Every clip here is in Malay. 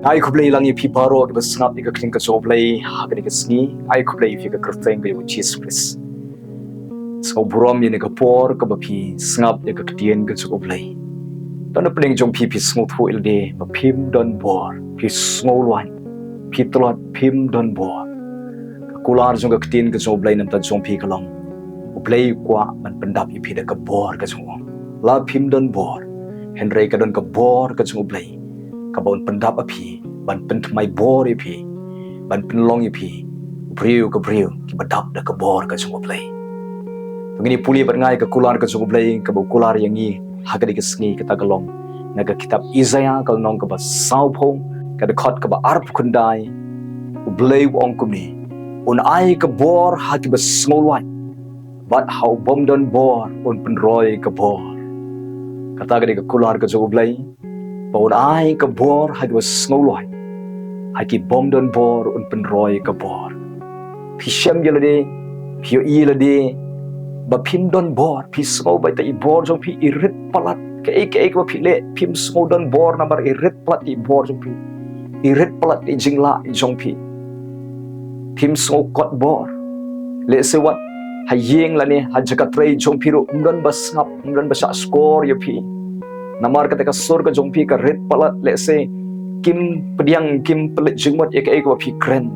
ai khublei langi phi baro ke basngap ika kling ka joblei hagani ka sngi ai khublei fi ka kyrpang ka Jesus Christ so burom ni ka por ka ba phi snap ka Hadien ka joblei dan pling jong phi snuthu ilde ba phim don bor phi snolwan phi tlot phim don bor kular jong ka Hadien ka joblei nam ta jong phi kalong Blei kwa man pendap i phi ka bor ka jong la phim don bor Henry ka don ka bor ka jong Blei ka bon pendap a phi ban pen mai bor i phi ban pen long i phi briu ki badap da ka bor ka jong Blei ngini puli bat ngai ka kular ka jong Blei ka bo kular yangi hagadi ka sngi ka tagalong na ka kitab Isaiah ka nong ka ba Lumsohphoh ka de khot ka ba arp kundai Blei ong kumni un ai ka bor hagi ba smolwan but how bymdonbor un penroy ka bor kata gadi ka kular ka jong Blei baun ai ka bor hagi ba smolwan hagi bymdonbor un penroy ka bor phisem yelade phio ilade ba phim don bor phi smol bai ta i bor jong phi irit palat ke ba phi le phim smol don bor number irit palat i bor jong phi irit palat i jingla i jong phi phim smol kot bor le se wat hayeng la ni ha Jaka trei jong phi ro umdan ba snap umdan ba sa score ya phi namar ka ta ka sor ka jong phi ka ret palat le se kim pediang kim pelit jingmot ya ke ba phi kren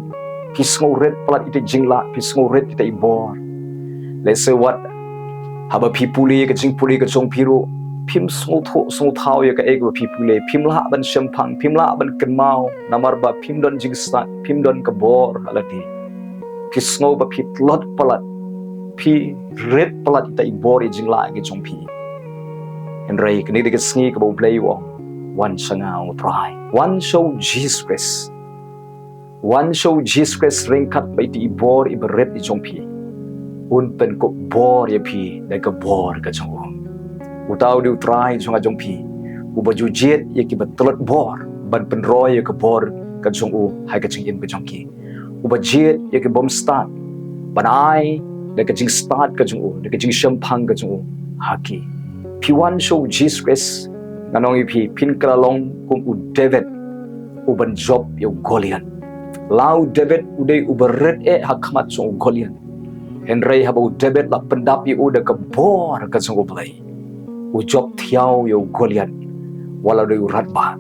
phi smol ret palat ite jingla phi smol ret ite i bor let's say what haba phi puli ka jing puli ka chong phi ro phim smol thau ya ka ego phi puli phim la ban shempang phim la ban kenmau namar ba phim don jing sta phim don ka bor alati phi smol ba phi lot palat phi red palat ta i bor jing la ge chong phi en rai kni de ka sngi ka bo Blei wo one sangau try one show Jesus Christ ring kat bai ti bor i beret i chong phi un pen ko bor ya phi da ka bor ka jong utau diu try jong a jong phi u ba ju jet ya ki batlot bor ban pen roy ya ka bor ka jong u hai ka ching in ka jong ki u ba jet ya ki bom start ban ai da ka jing start ka jong u da ka jing shampang ka jong u ha ki phi one show Jesus Christ nanong i phi phin kala long kum u David u ban job ya Goliath lau David u dei u beret e hakmat jong Goliath Henry haba David la pendap i uda ka bor ka jong Blei u job thiau yo Goliath wala do urat ba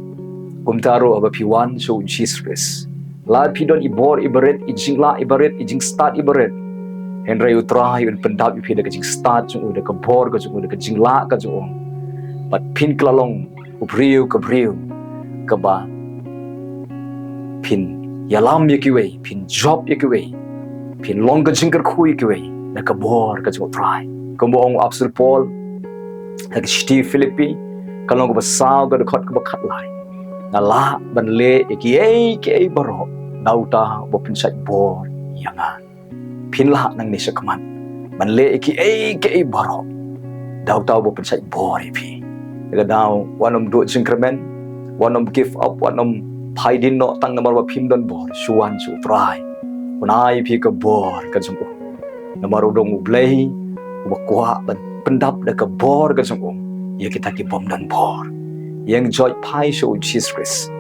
kumtaro haba phi one show Jesus Christ la phi don i bor i beret i jingla i beret i jing start i beret Henry u try un pendap i phi da ka jing start jong uda ka bor ka jong uda ka jingla ka jong but phin klalong u briu ka ba phin yalam yekiwe phin job yekiwe phin long ka jingkar khui ki wei na ka bor ka jo try ko mo ong apsul Paul ka sti Philippi ka long ba saw ka khot ka ba khat lai na la ban le ki baro dauta bo pin sai bor yanga phin la nang ni sa kaman ban le ki baro dauta bo pin sai bor phi ka daw wanom do increment wanom give up wanom phaidin no tang namar ba phim don bor shuan su try Unai phi ka bor ka jong namaru dong Blei wa kwa ban pendap da ka bor ka jong ya kita ki bymdonbor yang joy pai show Jesus Christ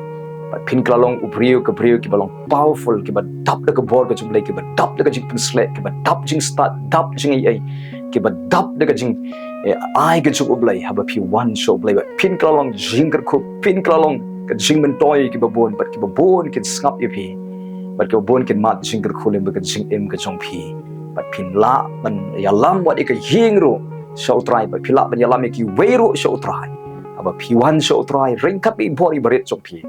but phin klalong ubriu ki balong powerful ki ba dap da ka bor ka jong Blei ki ba dap da ka jing penslet ki ba dap jing start dap jing ai ki ba dap da ka jing ai ka jong Blei haba phi one show Blei but phin klalong jing ka khu phin klalong ka jing men toy ki ba bon but ki ba bon ki skap ye phi but ke bon kin mat jingker khulim be jing em ka jong phi but phin la ban ya lam wat ik hing ro show try but phi la ban ya lam ki we ro show try aba phi wan show try ring kat bi bori baret jong phi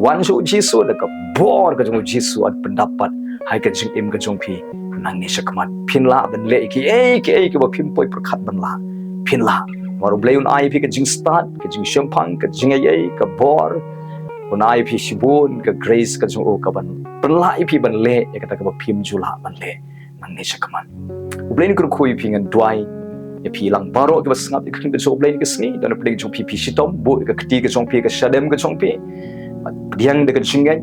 wan show Jesus da ka bor ka jong Jesus at pendapat hai ka jing em ka jong phi nang ni sakmat phin la ban le ki ba phim poi prakhat ban la phin la waru Blei un ai phi ka jing start ka jing shampang ka jing ai ka bor un ai phi shibun ka grace ka jong ka ban pynlait phi ban le ya kata ka ba phim jula ban le nang ni sakman Blei ni khui phi ngan dwai ya phi lang baro ka sngap ikhin ka so Blei ka sngi dan pling jong phi shitom bo ka kti ka jong phi ka shadem ka jong phi diang de ka jingai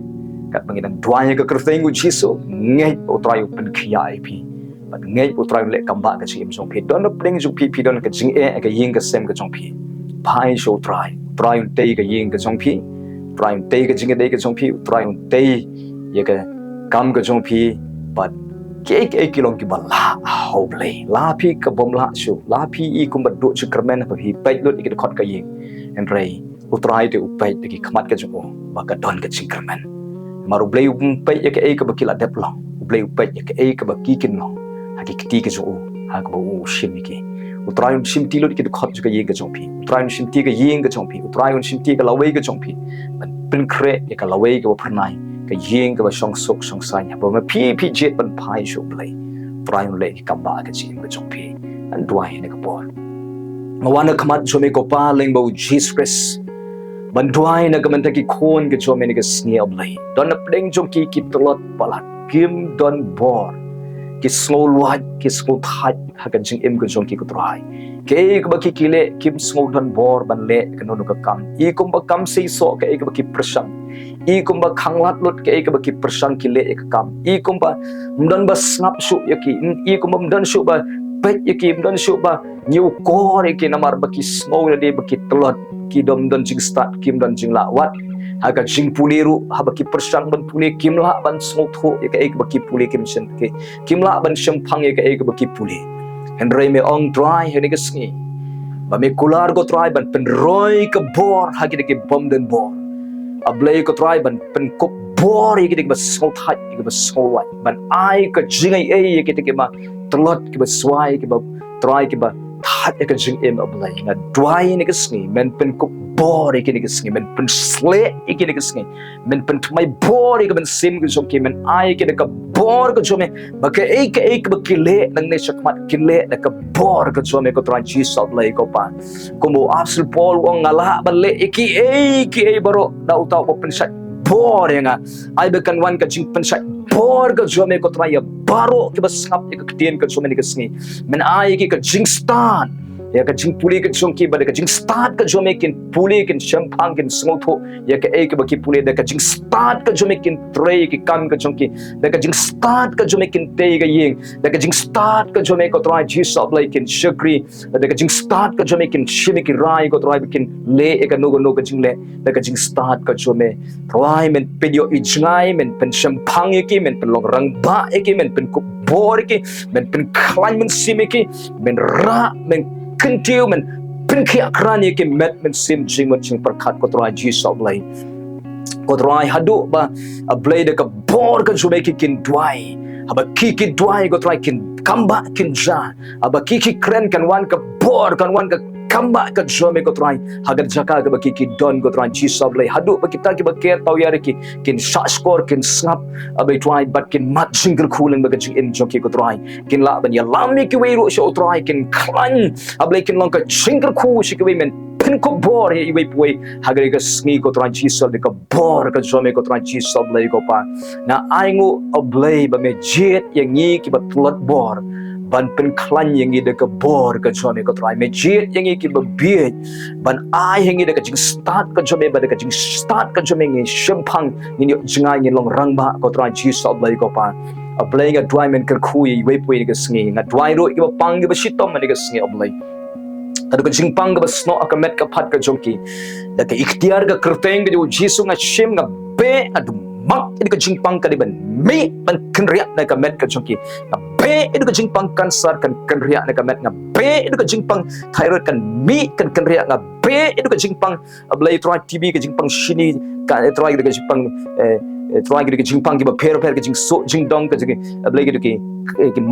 ka pangidang dwai ka kyrpang u Jesus ngai o try pen khia ai phi but ngai o try le kambah ka chim jong phi dan pling jong phi don ka jing ka ying ka sem ka jong phi pai show try un te ka ying ka jong phi try un tei ka jing dei ka jong phi try un tei ye ka kam ka jong phi but ke kilong ki bala ho blei la phi ka bom la shu la phi I kum bad do chu kermen pa phi pai lut ki khot ka yin en rei utrai te upai te ki khamat ka jong ba ka don ka ching kermen maru blei pai ye ka ka bakila deplo blei upai ye ka ka ba ki kin long ha ki ti ka jong ha ka ba shim ki utrai un shim ti lut ki khot chu ka yin ka jong phi utrai un shim ti ka yin ka jong phi utrai un shim ti ka lawei ka jong phi ban pin kre ye ka lawei ka ba phnai ka yin ka ba song sok song sai ya ba ma phi jet ban pai shu blei utrai un le ki kambah ka jing ka jong phi an dwai ne ka por mawana khamat chu me ko pa leng ba Jesus Christ ban dwai na ka man ta ki khon ka chu me ne ka Sngi U Blei don na pdeng jong ki tlot palat kim don bor ki sngo luat ki sngo that ha kan jing em ka jong ki ko trai ke ka ba ki kile kim sngo don bor ban le ka no ka kam I kum ba kam sei so ka ba ki prasang I kum ba khanglat lut ka ba ki prasang ki le ka kam I kum ba mdan ba snap shu ya ki I kum ba mdan shu ba pet ya ki mdan shu ba new core ki namar ba ki sngo na de ba ki tlot ki dom don jing start kim don jing la wat aga jing puliru ha ba ki persang ban puli kim la ban Lumsohphoh ya ka ba ki puli kim sen ke kim la ban shempang ya ka ba ki puli henry me ong dry he ni Sngi ba me kular go try ban pen roi ka bor ha ki bom den bor a blei ko try ban pen kop bor ya ki ba sngo that ya ba sngo wat ban ai ka jingai ya ki ma tlot ki ba swai ki ba try ki ba that ya ka jing em a blei na dwai ni Sngi men pen kop bor ki ni Sngi men pen sle ki ni Sngi men pen mai bor ki ben sim ki jom ki men ai ki ka bor ko jome ba ka ba ki le nang ne shakmat ki le na ka bor ko jome ko try Jesus U Blei ko pa como apsel Paul wong ngala ban le ki baro da utaw ko pen shat bor nga ai be kan wan ka jing pen shat bor ko jome ko try ya baro ki ba skap ka tien ka jome ni Sngi men ai ki ka jing stan ya ka jing puli ka jong ki ba ka jing start ka jome kin puli kin shempang kin Lumsohphoh ya ka ba ki puli da ka jing start ka jome kin trei ki kam ka jong ki da ka jing start ka jome kin te ka ying da ka jing start ka jome ko try Jesus U Blei kin shakri da ka jing start ka jome kin shimi ki rai ko try kin le ka no ka jing le da ka jing start ka jome try men pedio I jingai men pen shempang ki men pen long rang ba ki men pen ku bor ki men pen klan men simi ki men ra men kentiu men pen ki akrani ki met men sim jing men jing perkat ko try Jesus U Blei ko try hadu ba a blei de ka bor ka jome ki kin dwai aba ki dwai ko try kin kambah kin ja aba ki kren kan wan ka bor kan wan ka kambah ka jome ko try hagar Jaka ka ba ki don ko try Jesus U Blei hadu ba kita ki ba ker tau yare ki kin shot score kin snap abai try but kin mat jingle cooling ba ka jing in joki ko try kin la ban ya lami ki we ro sho try kin klan abai kin long ka jingle cool shi ki we men pen ko bor ye iwe pui hagar ka Sngi ko try Jesus de ka bor ka jome ko try Jesus U Blei ko pa na aingu U Blei ba me jet yang ni ki ba tlot bor ban pen klan yang ida ka bor ka jome ko try me jet yang ki ba biet ban ai yang ida ka jing start ka jome ba ka jing start ka jome ngi shempang ni jingai ni long rang ba ko try Jesus U Blei ko pa a blei nga dwai men ker khu ye we pui ni ka Sngi nga dwai ro ki ba pang ki ba shitom ni ka Sngi U Blei adu ka jingpang ka ba sno ka met ka phat ka jongki da ka ikhtiar ka kerteng ka jo Jesus nga shim nga be adu mak ini ka jingpang ka ban me ban kenriak na ka met ka jongki nga be itu ka jingpang kansar kan kenriak na ka met nga be itu ka jingpang thyroid kan mi kan kenriak nga be itu ka jingpang ablai try TB ka jingpang shini ka try ka jingpang try ka jingpang ki ba per ka jing so jing dong ka jing ablai ki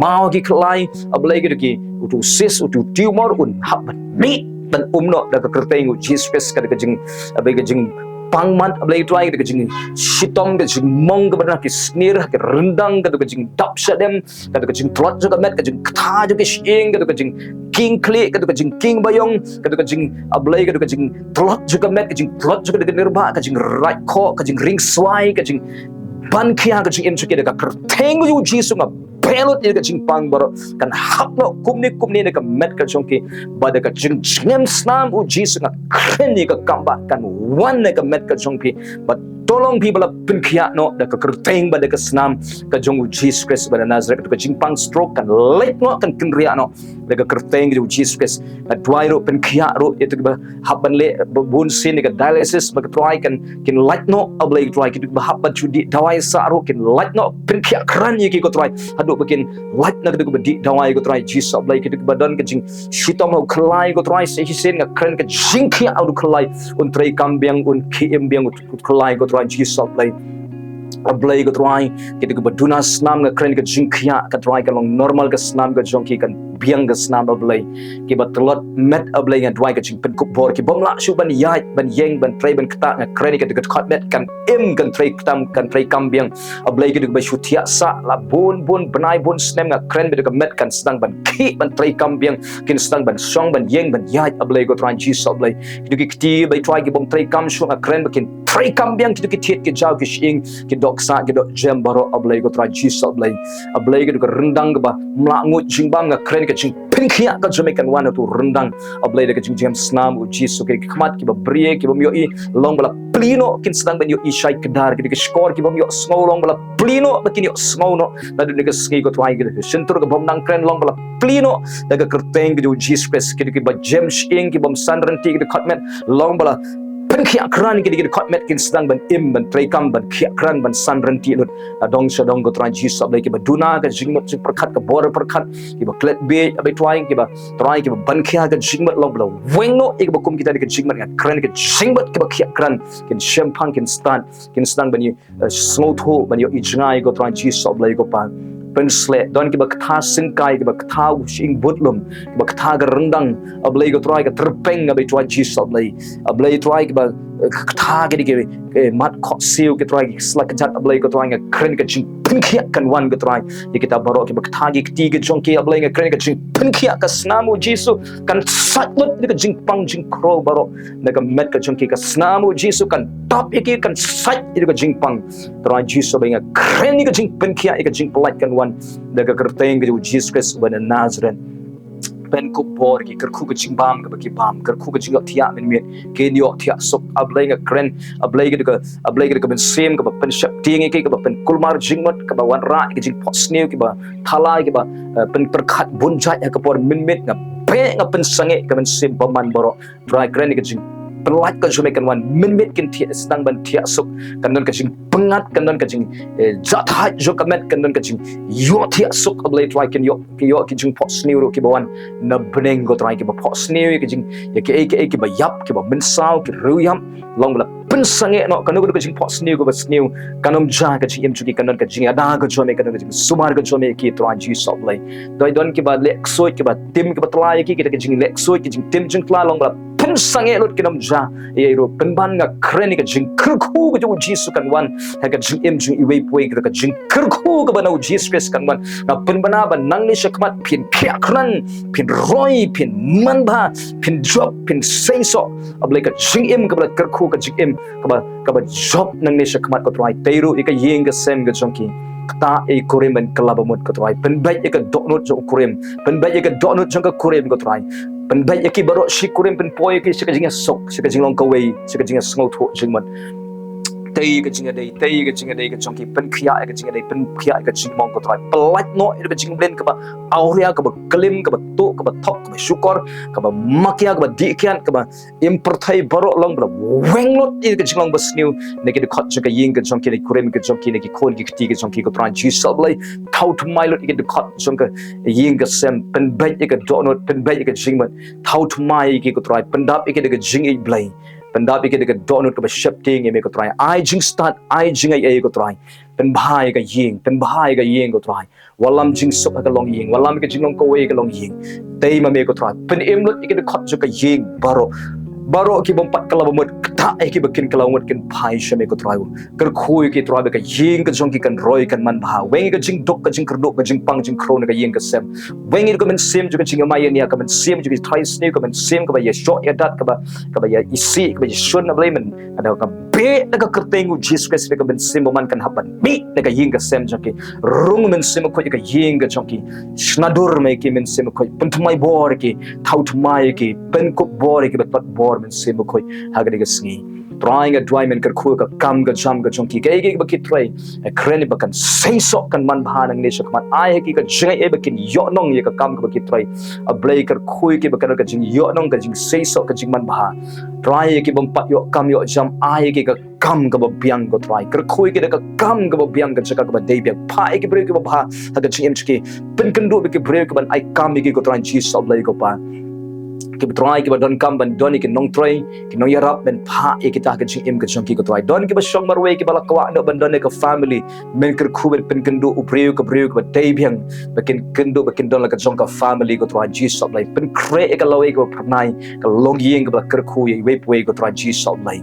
mau ki klai ablai ki utu sis utu tumor un hab mi dan umno da ka kerteng Jesus ka jing ablai ka jing pangman ablai try ka jing shitom ka jing mong ka bana ki snir ka rendang ka jing dap shadem ka jing trot ka met ka jing kha ka shing ka jing king kli ka jing king bayong ka jing ablai ka jing trot ka met ka jing trot ka nirba ka jing right ko ka jing ring swai ka jing ban kia ka jing imchuki ka kerteng Jesus nga pelot ni ka jing pang baro kan hapno kumni ka met ka jongki bada ka jing snam u Jesus nga kren ni ka kambah kan wan ka met ka jongki but tolong pi bala penkhia no da ka kerteng ba da ka snam ka jong Jesus Christ ba Nazareth ka jingpang stroke kan lek no kan kinria no da ka kerteng ju Jesus Christ ka dwai ro penkhia ro itu ba haban le bun sin ka dialysis ba ka try kan kin lek no ablay try ki ba haban ju di dawai sa ro kin lek no penkhia kran ye ki ko try hadu bakin lek na ka ba di dawai ko try Jesus ablay ki ba don ka jing shitom ho khlai ko try se hisin ka kran ka jingkhia au khlai un trai kambiang un km biang khlai ko try Jesus ablay ablay ko try kita ko baduna snam nga kren ka jingkhia ka try ka long normal ka snam ka jongki kan biang ka snam ablay ki batlot met ablay nga try ka jing pen kup bor ki bomla shu ban yai ban yeng ban tray ban kta nga kren ka ka khot met kan im kan tray ktam kan tray kam biang ablay ki ba shu thia sa la bon banai bon snam nga kren ka met kan stang ban ki ban tray kam biang kin stang ban song ban yeng ban yai ablay ko try Jesus ablay ki kti ba try ki bom tray kam shu nga kren bakin tray kam biang ki thiet ki jaw ki shing ki doksa ki dok jam baro ablay ko try Jesus ablay ki rendang ba mlangut jingbam nga kren ka jing pinkhia ka Jamaican one to rendang ablay ka jing jam snam u Jesus ki khmat ki ba brie ki bom yo I long bala plino kin sedang ben yo I shai kedar ki skor ki bom yo sngow long bala plino bakin yo sngow no da du ka ski ko try ki sentur ka bom nang kren long bala plino da ka kerteng ki Jesus Christ ki ba jam shing ki bom sanranti ki khatmet long bala penkhia kran ki khot met kin sedang ban im ban trekam ban khia kran ban sanranti lut adong sadong go try Jesus ablay ki ba duna ka jingmot jing perkhat ka bor perkhat ki ba klet be abai trying ki ba ban khia ka jingmot long bla weng no ik ba kum kita ki jingmot ka kran ki jingmot ki ba khia kran kin shempang kin sedang ban Snongpoh ban yo I jingai go try Jesus ablay ko pa pynlait don ki ba kha singkai ki ba kha shing butlum ki ba kha ga rendang ablay ko try ka terpeng abai try Jesus ablay try ki ba kha ki mat kho siu ki try ki slak jat ablay ko try nga kren ka jing pinkhia kan wan ka try ki kita baro ki ba kha ki ti ki jong ki ablay nga kren ka jing pinkhia ka snamu Jesus kan satlut ka jing pang jing kro baro na ka met ka jong ki ka snamu Jesus kan top iki kan sat ka jing pang try Jesus ablay nga kren ka jing pinkhia ka jing polite kan wan da ka kerteng ka Jesus Christ ba Nazareth pen kup bor ki kerkhu ka jingbam ka ki bam kerkhu ka jingot thia men met ke dio thia sok ablay nga kren ablay ka ben sem ka pen shap ting ki ka pen kulmar jingmot ka ba wan ra ki jing pot snew ki ba thalai ki ba pen perkhat bunjai ka por min met nga pe nga pen sange ka ben sem paman boro dry kren ki jing pynlait ka Jamaican one min met kin thia sedang ban thia sok kan don ka jing pengat kan don ka jing jathai jo ka met kan don ka jing yo thia sok ablay try kin yo ki jing pot snew ro ki bawan na beneng go try ki ba pot snew ki jing ya ki ba yap ki ba min saw ki ruyam long bla pen sange no kan go ka jing pot snew go ba snew kanom ja ka jing chu ki kan don ka jing ada ka jo me kan don ka jing sumar ka jo me ki try Jesus ablay doi don ki ba lek soi ki ba tim ki ba tlai ki ka jing lek soi ki jing tim jing tla long bla pen sange lut kinam ja ye ro pen ban nga kren ka jing kerkhu ka jo Jesus kan wan ha ka jing im jing iwei poi ka jing kerkhu ka ba no Jesus Christ kan wan na pen bana ba nang ni shakmat pin khia kran pin roi pin manba pin job pin seiso ablay ka jing im ka ba kerkhu ka jing im ka ba job nang ni shakmat ko try teiru ika yeng ka sem ka jongki kta e kurim ben kalabamut ko try pen bai ka donut jo kurim pen bai ka donut jong ka kurim ko try pen bai ki baro shi kurim pen poi ki sika jinga sok sika jing long ka wei sika jinga Snongpoh jingman tei ka jinga dei ka jongki pen khia ka jinga dei pen khia ka jing mong ko try pelat no ka jing blend ka ba auria ka ba klim ka ba to ka ba thok ka ba shukor ka ba makia ka ba dikian ka ba imperthai baro long bla weng lot ka jing long ba snew ne ki khot ka ying ka jongki ne kurim ka jongki ne ki khol ki ti ka jongki ko try Jesus ablay thau to my lot ki khot jong ka ying ka sem pen bai ka donut pen bai ka jingman thau to my ki ko try pendap ki ka jing U Blei pendap ki ka donut ka ba shapting me ko try I jing start I jing ai ko try pen bhai ka ying ko try walam jing sok ka long ying walam ka jing long ko wei ka long ying tei ma me ko try pen em lot ki khot ka ying baro ki bom pat kala bomot ta ki bakin kala ngot kin phai shame ko try ker khoi ki try ka ying ka jong ki kan roi kan man bha weng ka jing dok ka jing kerdok ka jing pang jing kron ka ying ka sem weng ka men sem ju ka jing ma ya ka men sem ju ki thai sne ka men sem ka ba ya shot ya dat ka ba ya isi ka ba ya shun na blai men ada ka be na ka kerteng u Jesus Christ ka men sem man kan haban bi na ka ying ka sem jong ki rung men sem ko ka ying ka jong ki snadur me ki men sem ko puntumai bor ki thau tumai ki pen ko bor ki bat bor men sem ko hagani ka sngi trying a dwai men khuy ka kam ka jam ka jong ki ke bakit try kren bakan sei sok kan man bha nang ne shakmat ai ki ka jingai e bakin yo nong ye ka kam ka bakit try a blei kar khuy ki bakan ka jing yo nong ka jing sei sok ka jing man bha try ki bom pat yo kam yo jam ai ki ka kam ka biang ko try kar khuy ki ka kam ka biang ka chaka ka dei biang pha ki bre ki bha ha ka jing em chki pen kan do ki bre ki ban ai kam ki ko try ji sob blei ko pa ki try ki ba don kam ban don ki nong try ki nong yarap ben pha e ki ta ka jing em ka jong ki ko try don ki ba shong marwe ki ba la kwa no ban don ka family men kar khu ben pen kan do u bre ka dei biang bakin kan do bakin don la ka jong ka family ko try ji sob blei pen kre e ka lawe ko pranai ka long yeng ka ba kar khu ye we pwe ko try ji sob blei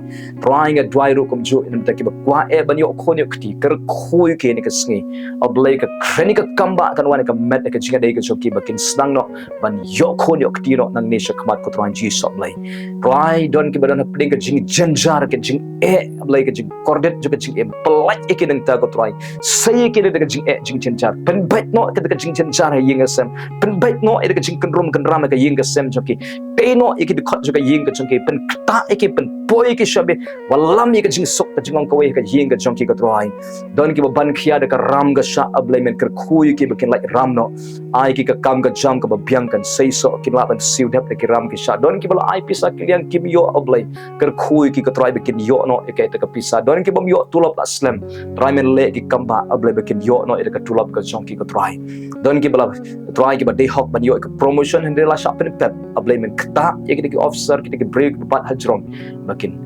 trying a dwai ro kom jo in ta ki ba kwa e ban yo khon yo kti kar khu ke ni ka sngi a blei ka kreni ka kamba kan wan ka met ka jinga dei ka jong ki bakin snang no ban yo khon yo kti no nang ne mat ko tran ji sob blei try don ki badan pding ka jing janjar ka jing e blei ka jing kordet jo ka jing em pelai e ki nang ta ko try sai ki de ka jing e jing janjar pen bait no ka jing janjar ha ying asem pen bait no e ka jing kan ram ka ying ka sem jo ki pe no e ki de khot jo ka ying ka jong ki pen ta e ki pen poi ki shabe walam e ka jing sok ka jing ong ka we ka ying ka jong ki ka try don ki ban khia de ka ram ga sha ablei men kar khuy ki bakin lai ram no ai ki ka kam ka jam ka ba biang kan sei so ki la ban siu dap ki ram ki sha don ki bala ai pisa klian kim yo ablei kar khuy ki ka try bakin yo no e ka ta ka pisa don ki bam yo tulap aslam try men le ki kamba ablei bakin yo no e ka tulap ka jong ki ka try don ki bala try ki ba day hok ban yo ka promotion hande la sha pen pep ablei men kta e ki officer ki break bat hajrong bakin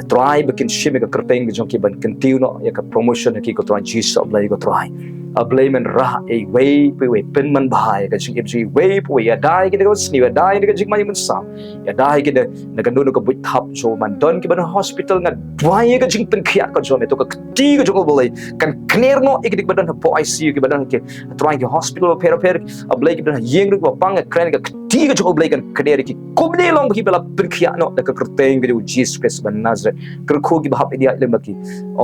try bakin shime ka kerteng jong ki ban kentiu no ya ka promotion ki ko try ji so ablei ko try ablei men ra e we pen man bahai ka jing mg we ya dai ki de sni ya dai ki jing mai mun sa ya dai ki de na ka no ka but thap so man don ki ban hospital nga dwai ka jing pen khia ka jo me to ka ti ka jo ablei kan clear no e ki badan po icu ki badan ki try ki hospital per ablei ki badan yeng ru ba pang kren ka ti ka jo ablei kan clear ki khublei long ki bela pen khia no da ka kerteng ki Jesus Christ ban Nazareth ker khu ki bahap dia leng baki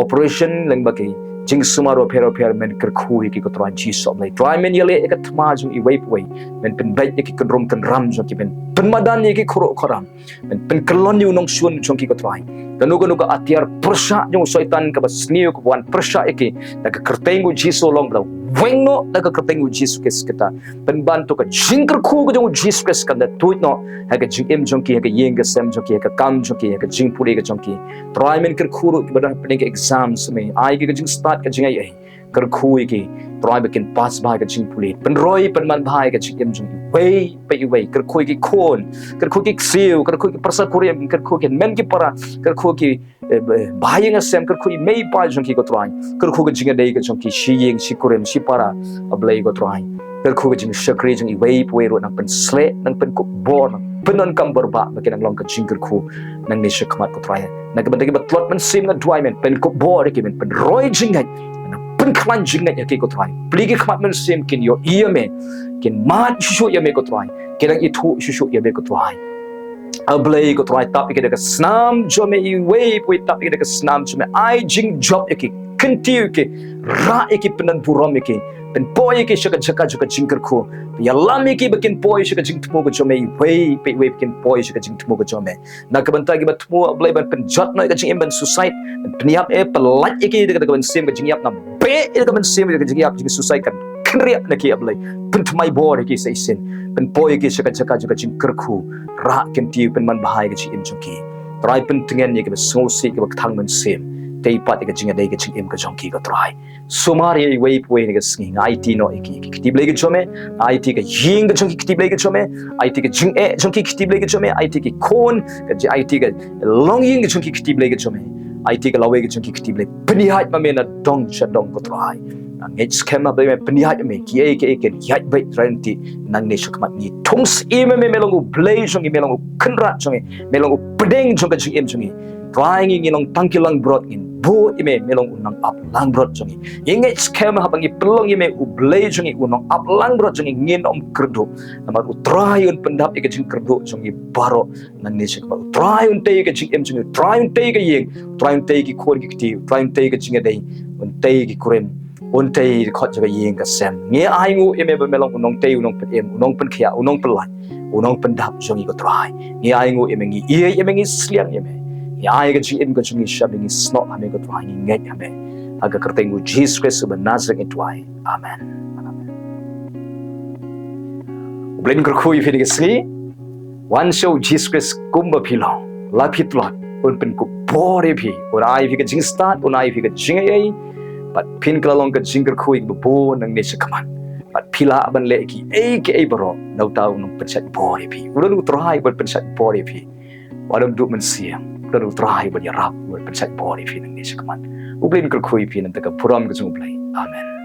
operation leng baki jing sumaro per men ker khu ki ko try Jesus ablei try men yele e ka thma jung i wei men pen bai ki kan rom kan ram jo ki men pen madan ki khoro khoram men pen kalon yu nong sun jong ki ko try kanu ka atiar persha jong syaitan ka basniu ko wan persha ki da ka kerteng Jesus long bla weng no da ka kerteng Jesus Christ kita pen ban to ka jing ker khu ko jong Jesus Christ kan da tuit no ha ka jing em jong ki ha ka yeng ka sem jong ki ha ka kam jong ki ha ka jing puri ka jong ki try men ker khuru ki badan pning exams me ai ki jing start ka jing ai ker khui ki try bakin pass by ka jing puli pen roi pen man bhai ka jing em jong wei ker khui ki khon ker khui ki siu ker khui ki prasa kuriam ker khui ki men ki para ker khui ki bhai nga sem ker khui mei pa jong ki ko try ker khui ka jing dei ka jong ki shi yeng shi kuriam shi para ablei ko try ker khui ka jing shakri jong wei ro nang pen sle nang pen ko bor penon kam berba makin ang long ka jing ker khu nang ni shakmat ko try nang ka bandagi batlot men sim na dwai men pen ko bor ki men pen roi jing pen klan jing na ki ko try pligi khmat men sim kin yo ia me kin mat shu ya me ko try kirang itu shu ya me ko try ablei ko try tap ki de snam jo me I wei pui tap ki de snam jo me ai jing job ki kentiu ki ra ki penan burom ki pen poi ki shaka jaka joka jingker khu ya lami ki bakin poi shaka jing tmo ko jo me wei bakin poi shaka jing tmo ko jo me na ka banta ki bat tmo ablei ban pen jot no ka jing em ban suicide peniap e pelat ki de ka ban sim ka jing yap na be ka ban sim ka jing yap jing suicide kan kriap na ki ablei pen mai bor ki sai sin pen poi ki shaka jaka joka jingker khu ra ken ti pen man bahai ka jing em jo ki try pen tingen ni ka so si ka thang man sim tei pat ka jinga dei ka jing em ka jong ki ka try sumari wei pwe ni ka sngi IT no ki kiti blei ka chome IT ka ying ka jong ki kiti blei ka chome IT ka jing e jong ki kiti blei ka chome IT ki kon ka IT ka long ying ka jong ki kiti blei ka chome IT ka lawe ka jong ki kiti blei penihat ma me na dong cha dong ko try ngej skema blei me penihat me ki e ke yat bai renti nang ne shakmat ni thungs e me melong u blei jong i melong u khnrat jong i melong u pedeng jong ka jing em jong i trying in long tangkilang brot in bo ime melong unang up lang brot jongi inge scam habangi pelong ime u blei jongi unang up lang brot jongi ngin om kerdo namar u try un pendap ike jing kerdo jongi baro nang ne shik ba try un te ike jing em jongi try un te ike yeng try un te ike khor ki ti try un te ike jing dei un te ike kurem un te ike khot jaga yeng ka sem nge ai ngu ime ba melong unong te unong pen em unong pen khia unong pen lai unong pendap jongi ko try nge ai ngu ime ngi ie ime ngi sliang ime ya ga ji in ga jungi shabing is not ame ga dwai ngai ame aga kerteng u Jesus Christ ba Nazareth dwai amen Ublen kerkhui fi ga sri one show Jesus Christ kumba philong lapit lot un pen ku bore phi urai fi ga jing start unai fi ga jing ai but pin klalong ga jing kerkhui ba bo nang ne sakaman but phila ban le ki ai ke ai baro nau tau nung penchat bore phi udan utrai ban penchat bore phi wadam du man siam udan utrai ban yarap ban penchat bore phi nang ne sakaman Ublen kerkhui phi nang ta ka puram ga jung blai amen